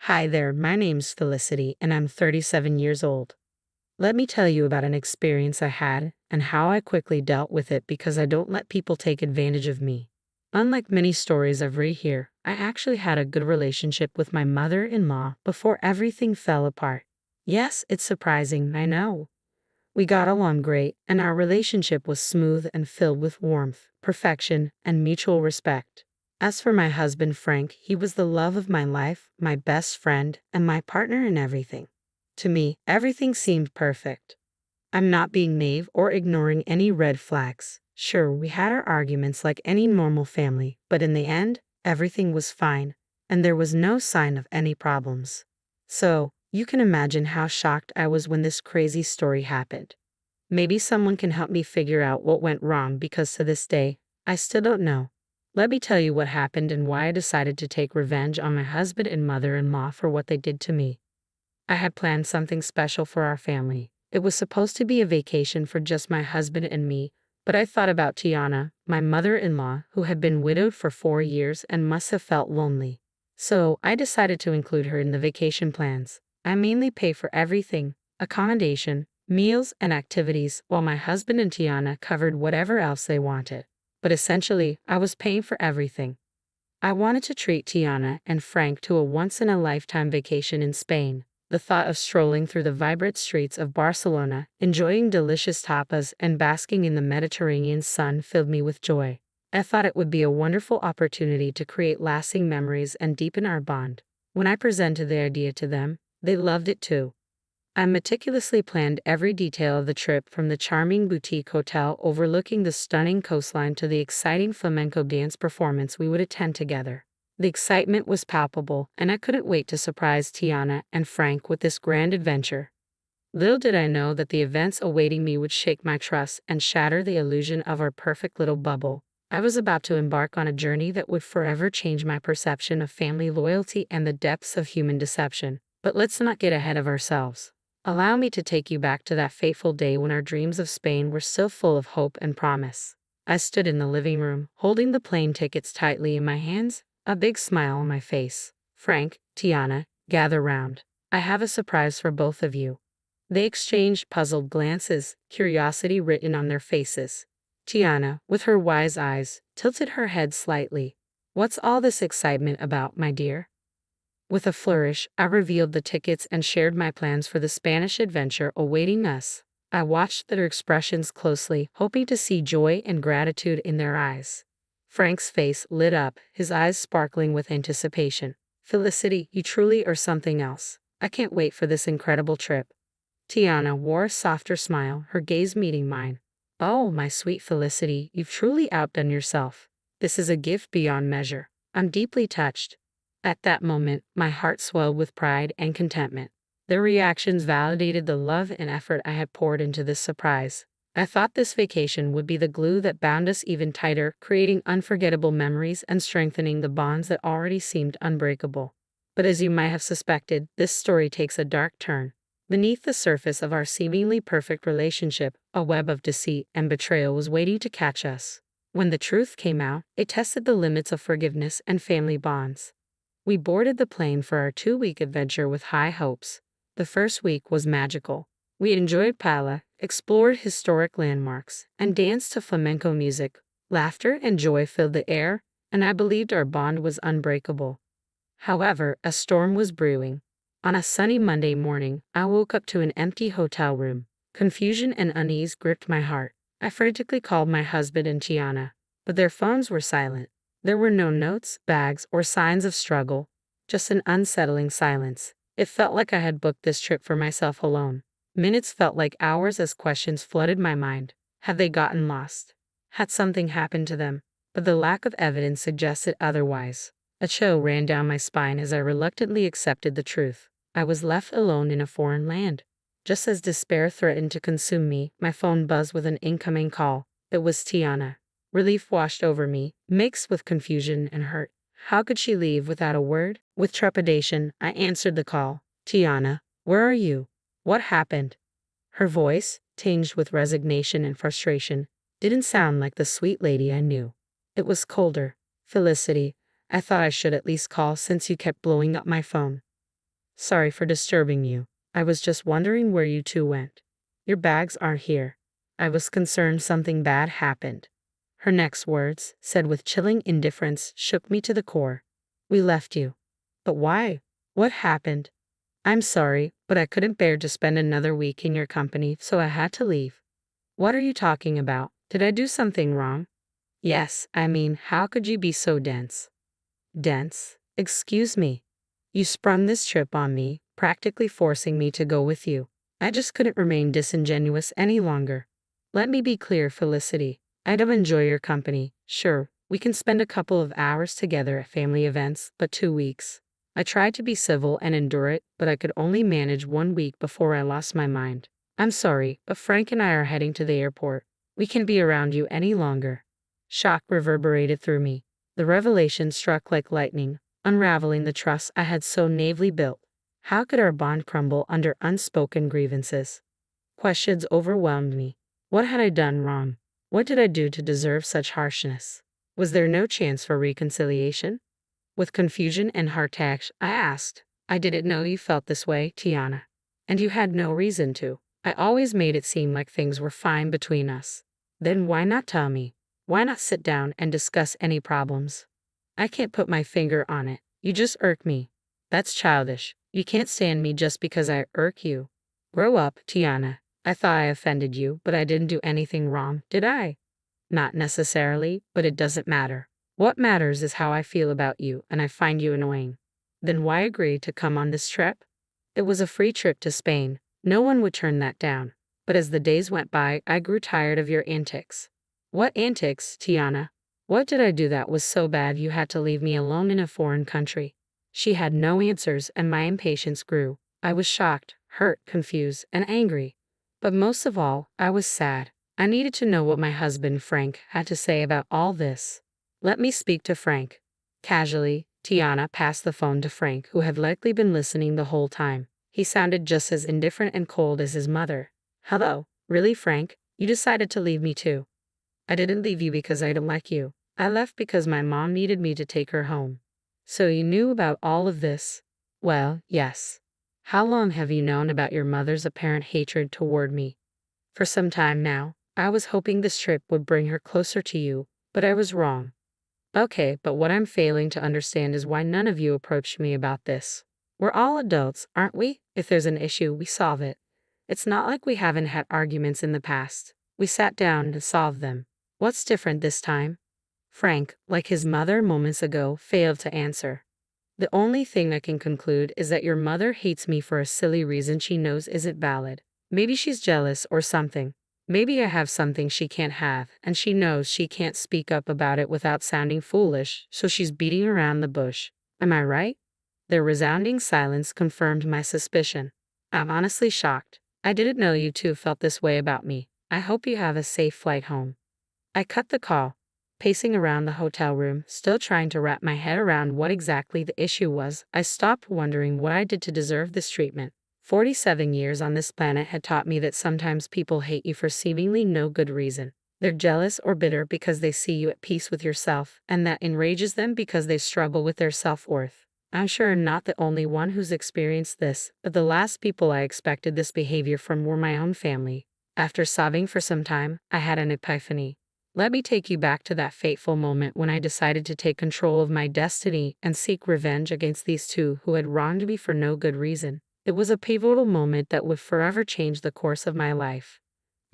Hi there, my name's Felicity, and I'm 37 years old. Let me tell you about an experience I had and how I quickly dealt with it because I don't let people take advantage of me. Unlike many stories I've read here, I actually had a good relationship with my mother-in-law before everything fell apart. Yes, it's surprising, I know. We got along great, and our relationship was smooth and filled with warmth, perfection, and mutual respect. As for my husband Frank, he was the love of my life, my best friend, and my partner in everything. To me, everything seemed perfect. I'm not being naive or ignoring any red flags. Sure, we had our arguments like any normal family, but in the end, everything was fine, and there was no sign of any problems. So, you can imagine how shocked I was when this crazy story happened. Maybe someone can help me figure out what went wrong because to this day, I still don't know. Let me tell you what happened and why I decided to take revenge on my husband and mother-in-law for what they did to me. I had planned something special for our family. It was supposed to be a vacation for just my husband and me, but I thought about Tiana, my mother-in-law, who had been widowed for 4 years and must have felt lonely. So, I decided to include her in the vacation plans. I mainly pay for everything: accommodation, meals, and activities, while my husband and Tiana covered whatever else they wanted. But essentially, I was paying for everything. I wanted to treat Tiana and Frank to a once-in-a-lifetime vacation in Spain. The thought of strolling through the vibrant streets of Barcelona, enjoying delicious tapas, and basking in the Mediterranean sun filled me with joy. I thought it would be a wonderful opportunity to create lasting memories and deepen our bond. When I presented the idea to them, they loved it too. I meticulously planned every detail of the trip, from the charming boutique hotel overlooking the stunning coastline to the exciting flamenco dance performance we would attend together. The excitement was palpable, and I couldn't wait to surprise Tiana and Frank with this grand adventure. Little did I know that the events awaiting me would shake my trust and shatter the illusion of our perfect little bubble. I was about to embark on a journey that would forever change my perception of family loyalty and the depths of human deception. But let's not get ahead of ourselves. Allow me to take you back to that fateful day when our dreams of Spain were still full of hope and promise. I stood in the living room, holding the plane tickets tightly in my hands, a big smile on my face. Frank, Tiana, gather round. I have a surprise for both of you. They exchanged puzzled glances, curiosity written on their faces. Tiana, with her wise eyes, tilted her head slightly. What's all this excitement about, my dear? With a flourish, I revealed the tickets and shared my plans for the Spanish adventure awaiting us. I watched their expressions closely, hoping to see joy and gratitude in their eyes. Frank's face lit up, his eyes sparkling with anticipation. Felicity, you truly are something else. I can't wait for this incredible trip. Tiana wore a softer smile, her gaze meeting mine. Oh, my sweet Felicity, you've truly outdone yourself. This is a gift beyond measure. I'm deeply touched. At that moment, my heart swelled with pride and contentment. Their reactions validated the love and effort I had poured into this surprise. I thought this vacation would be the glue that bound us even tighter, creating unforgettable memories and strengthening the bonds that already seemed unbreakable. But as you might have suspected, this story takes a dark turn. Beneath the surface of our seemingly perfect relationship, a web of deceit and betrayal was waiting to catch us. When the truth came out, it tested the limits of forgiveness and family bonds. We boarded the plane for our 2-week adventure with high hopes. The first week was magical. We enjoyed paella, explored historic landmarks, and danced to flamenco music. Laughter and joy filled the air, and I believed our bond was unbreakable. However, a storm was brewing. On a sunny Monday morning, I woke up to an empty hotel room. Confusion and unease gripped my heart. I frantically called my husband and Tiana, but their phones were silent. There were no notes, bags, or signs of struggle, just an unsettling silence. It felt like I had booked this trip for myself alone. Minutes felt like hours as questions flooded my mind. Had they gotten lost? Had something happened to them? But the lack of evidence suggested otherwise. A chill ran down my spine as I reluctantly accepted the truth. I was left alone in a foreign land. Just as despair threatened to consume me, my phone buzzed with an incoming call. It was Tiana. Relief washed over me, mixed with confusion and hurt. How could she leave without a word? With trepidation, I answered the call. Tiana, where are you? What happened? Her voice, tinged with resignation and frustration, didn't sound like the sweet lady I knew. It was colder. Felicity, I thought I should at least call since you kept blowing up my phone. Sorry for disturbing you. I was just wondering where you two went. Your bags aren't here. I was concerned something bad happened. Her next words, said with chilling indifference, shook me to the core. We left you. But why? What happened? I'm sorry, but I couldn't bear to spend another week in your company, so I had to leave. What are you talking about? Did I do something wrong? Yes, I mean, how could you be so dense? Dense? Excuse me. You sprung this trip on me, practically forcing me to go with you. I just couldn't remain disingenuous any longer. Let me be clear, Felicity. I don't enjoy your company. Sure, we can spend a couple of hours together at family events, but 2 weeks. I tried to be civil and endure it, but I could only manage 1 week before I lost my mind. I'm sorry, but Frank and I are heading to the airport. We can't be around you any longer. Shock reverberated through me. The revelation struck like lightning, unraveling the trust I had so naively built. How could our bond crumble under unspoken grievances? Questions overwhelmed me. What had I done wrong? What did I do to deserve such harshness? Was there no chance for reconciliation? With confusion and heart-ache, I asked, I didn't know you felt this way, Tiana. And you had no reason to. I always made it seem like things were fine between us. Then why not tell me? Why not sit down and discuss any problems? I can't put my finger on it. You just irk me. That's childish. You can't stand me just because I irk you. Grow up, Tiana. I thought I offended you, but I didn't do anything wrong, did I? Not necessarily, but it doesn't matter. What matters is how I feel about you, and I find you annoying. Then why agree to come on this trip? It was a free trip to Spain. No one would turn that down. But as the days went by, I grew tired of your antics. What antics, Tiana? What did I do that was so bad you had to leave me alone in a foreign country? She had no answers, and my impatience grew. I was shocked, hurt, confused, and angry. But most of all, I was sad. I needed to know what my husband, Frank, had to say about all this. Let me speak to Frank. Casually, Tiana passed the phone to Frank, who had likely been listening the whole time. He sounded just as indifferent and cold as his mother. Hello, really, Frank? You decided to leave me too. I didn't leave you because I don't like you. I left because my mom needed me to take her home. So you knew about all of this? Well, yes. How long have you known about your mother's apparent hatred toward me? For some time now. I was hoping this trip would bring her closer to you, but I was wrong. Okay, but what I'm failing to understand is why none of you approached me about this. We're all adults, aren't we? If there's an issue, we solve it. It's not like we haven't had arguments in the past. We sat down and solved them. What's different this time? Frank, like his mother moments ago, failed to answer. The only thing I can conclude is that your mother hates me for a silly reason she knows isn't valid. Maybe she's jealous or something. Maybe I have something she can't have, and she knows she can't speak up about it without sounding foolish, so she's beating around the bush. Am I right? Their resounding silence confirmed my suspicion. I'm honestly shocked. I didn't know you two felt this way about me. I hope you have a safe flight home. I cut the call, pacing around the hotel room, still trying to wrap my head around what exactly the issue was. I stopped wondering what I did to deserve this treatment. 47 years on this planet had taught me that sometimes people hate you for seemingly no good reason. They're jealous or bitter because they see you at peace with yourself, and that enrages them because they struggle with their self-worth. I'm sure I'm not the only one who's experienced this, but the last people I expected this behavior from were my own family. After sobbing for some time, I had an epiphany. Let me take you back to that fateful moment when I decided to take control of my destiny and seek revenge against these two who had wronged me for no good reason. It was a pivotal moment that would forever change the course of my life.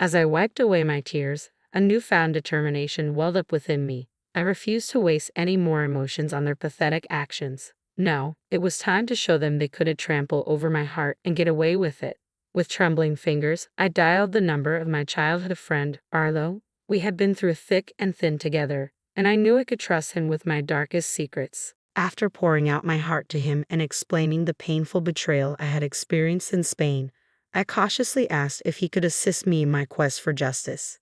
As I wiped away my tears, a newfound determination welled up within me. I refused to waste any more emotions on their pathetic actions. No, it was time to show them they couldn't trample over my heart and get away with it. With trembling fingers, I dialed the number of my childhood friend, Arlo. We had been through thick and thin together, and I knew I could trust him with my darkest secrets. After pouring out my heart to him and explaining the painful betrayal I had experienced in Spain, I cautiously asked if he could assist me in my quest for justice.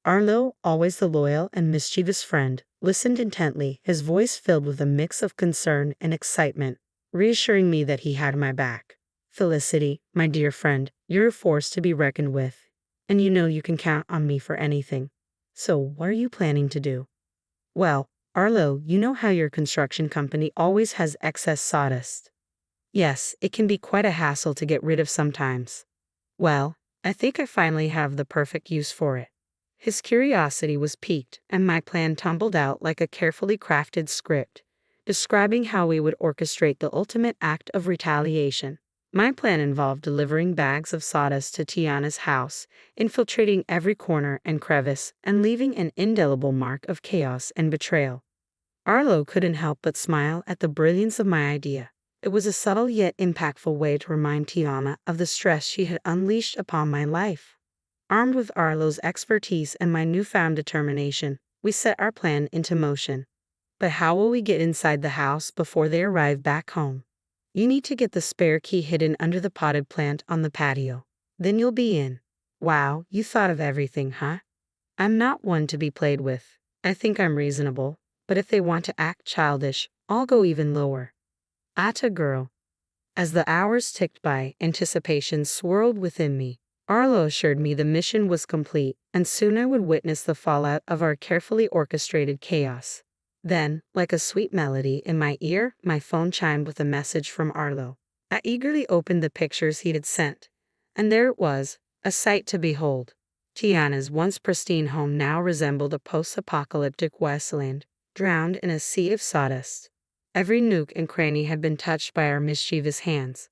Arlo, always the loyal and mischievous friend, listened intently, his voice filled with a mix of concern and excitement, reassuring me that he had my back. Felicity, my dear friend, you're a force to be reckoned with, and you know you can count on me for anything. So, what are you planning to do? Well, Arlo, you know how your construction company always has excess sawdust. Yes, it can be quite a hassle to get rid of sometimes. Well, I think I finally have the perfect use for it. His curiosity was piqued, and my plan tumbled out like a carefully crafted script, describing how we would orchestrate the ultimate act of retaliation. My plan involved delivering bags of sawdust to Tiana's house, infiltrating every corner and crevice, and leaving an indelible mark of chaos and betrayal. Arlo couldn't help but smile at the brilliance of my idea. It was a subtle yet impactful way to remind Tiana of the stress she had unleashed upon my life. Armed with Arlo's expertise and my newfound determination, we set our plan into motion. But how will we get inside the house before they arrive back home? You need to get the spare key hidden under the potted plant on the patio. Then you'll be in. Wow, you thought of everything, huh? I'm not one to be played with. I think I'm reasonable, but if they want to act childish, I'll go even lower. Atta girl. As the hours ticked by, anticipation swirled within me. Arlo assured me the mission was complete, and soon I would witness the fallout of our carefully orchestrated chaos. Then, like a sweet melody in my ear, my phone chimed with a message from Arlo. I eagerly opened the pictures he had sent, and there it was, a sight to behold. Tiana's once pristine home now resembled a post-apocalyptic wasteland, drowned in a sea of sawdust. Every nook and cranny had been touched by our mischievous hands.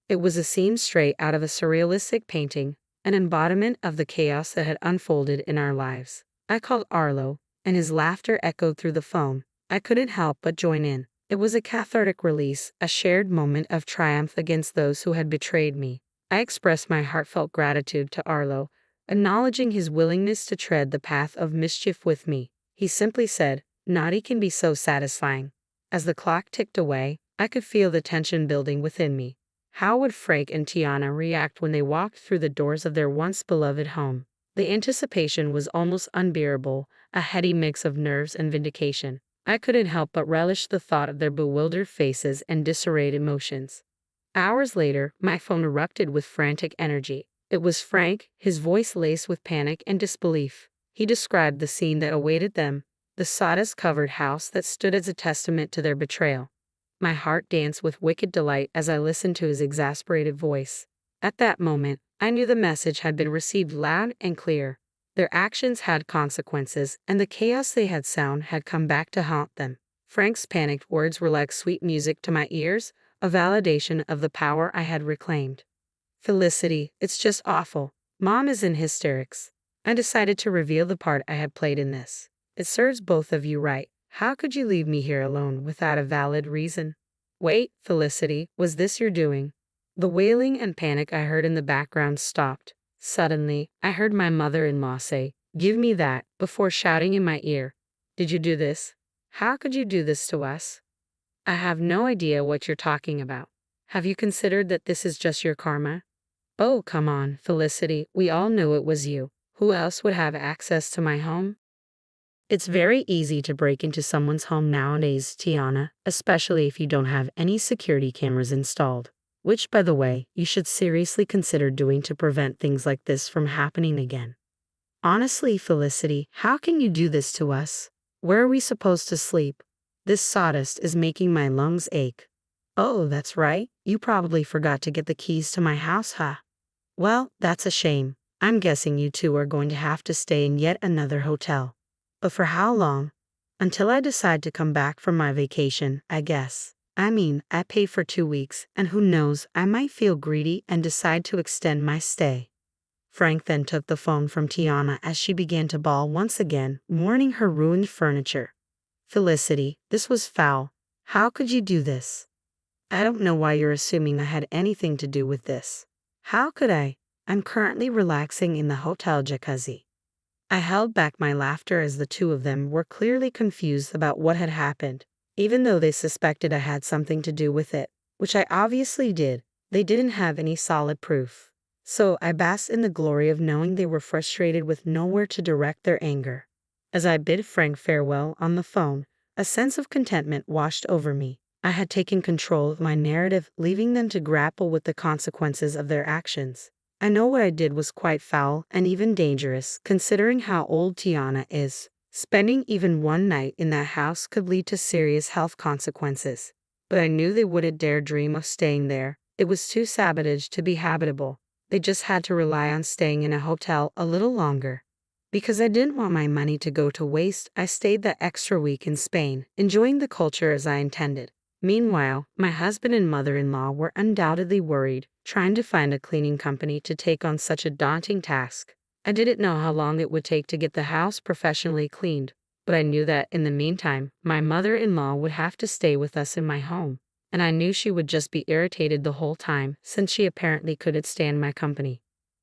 It was a scene straight out of a surrealistic painting, an embodiment of the chaos that had unfolded in our lives. I called Arlo, and his laughter echoed through the phone. I couldn't help but join in. It was a cathartic release, a shared moment of triumph against those who had betrayed me. I expressed my heartfelt gratitude to Arlo, acknowledging his willingness to tread the path of mischief with me. He simply said, "Naughty can be so satisfying." As the clock ticked away, I could feel the tension building within me. How would Frank and Tiana react when they walked through the doors of their once beloved home? The anticipation was almost unbearable, a heady mix of nerves and vindication. I couldn't help but relish the thought of their bewildered faces and disarrayed emotions. Hours later, my phone erupted with frantic energy. It was Frank, his voice laced with panic and disbelief. He described the scene that awaited them, the sawdust-covered house that stood as a testament to their betrayal. My heart danced with wicked delight as I listened to his exasperated voice. At that moment, I knew the message had been received loud and clear. Their actions had consequences, and the chaos they had sown had come back to haunt them. Frank's panicked words were like sweet music to my ears, a validation of the power I had reclaimed. "Felicity, it's just awful. Mom is in hysterics." I decided to reveal the part I had played in this. "It serves both of you right. How could you leave me here alone without a valid reason?" "Wait, Felicity, was this your doing?" The wailing and panic I heard in the background stopped. Suddenly, I heard my mother-in-law say, "Give me that," before shouting in my ear, "Did you do this? How could you do this to us?" "I have no idea what you're talking about. Have you considered that this is just your karma?" "Oh, come on, Felicity, we all knew it was you. Who else would have access to my home?" It's very easy to break into someone's home nowadays, Tiana, especially if you don't have any security cameras installed. Which, by the way, you should seriously consider doing to prevent things like this from happening again. Honestly, Felicity, how can you do this to us? Where are we supposed to sleep? This sawdust is making my lungs ache. Oh, that's right. You probably forgot to get the keys to my house, huh? Well, that's a shame. I'm guessing you two are going to have to stay in yet another hotel. But for how long? Until I decide to come back from my vacation, I guess. I mean, I pay for 2 weeks, and who knows, I might feel greedy and decide to extend my stay. Frank then took the phone from Tiana as she began to bawl once again, mourning her ruined furniture. "Felicity, this was foul. How could you do this? I don't know why you're assuming I had anything to do with this. How could I? I'm currently relaxing in the hotel jacuzzi." I held back my laughter as the two of them were clearly confused about what had happened. Even though they suspected I had something to do with it, which I obviously did, they didn't have any solid proof. So I basked in the glory of knowing they were frustrated with nowhere to direct their anger. As I bid Frank farewell on the phone, a sense of contentment washed over me. I had taken control of my narrative, leaving them to grapple with the consequences of their actions. I know what I did was quite foul and even dangerous, considering how old Tiana is. Spending even one night in that house could lead to serious health consequences. but I knew they wouldn't dare dream of staying there. It was too savage to be habitable. They just had to rely on staying in a hotel a little longer. Because I didn't want my money to go to waste, I stayed that extra week in Spain, enjoying the culture as I intended. Meanwhile, my husband and mother-in-law were undoubtedly worried, trying to find a cleaning company to take on such a daunting task. I didn't know how long it would take to get the house professionally cleaned, but I knew that in the meantime, my mother-in-law would have to stay with us in my home, and I knew she would just be irritated the whole time since she apparently couldn't stand my company.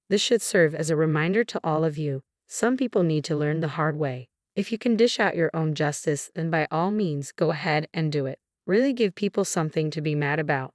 This should serve as a reminder to all of you. Some people need to learn the hard way. If you can dish out your own justice, then by all means go ahead and do it. Really give people something to be mad about.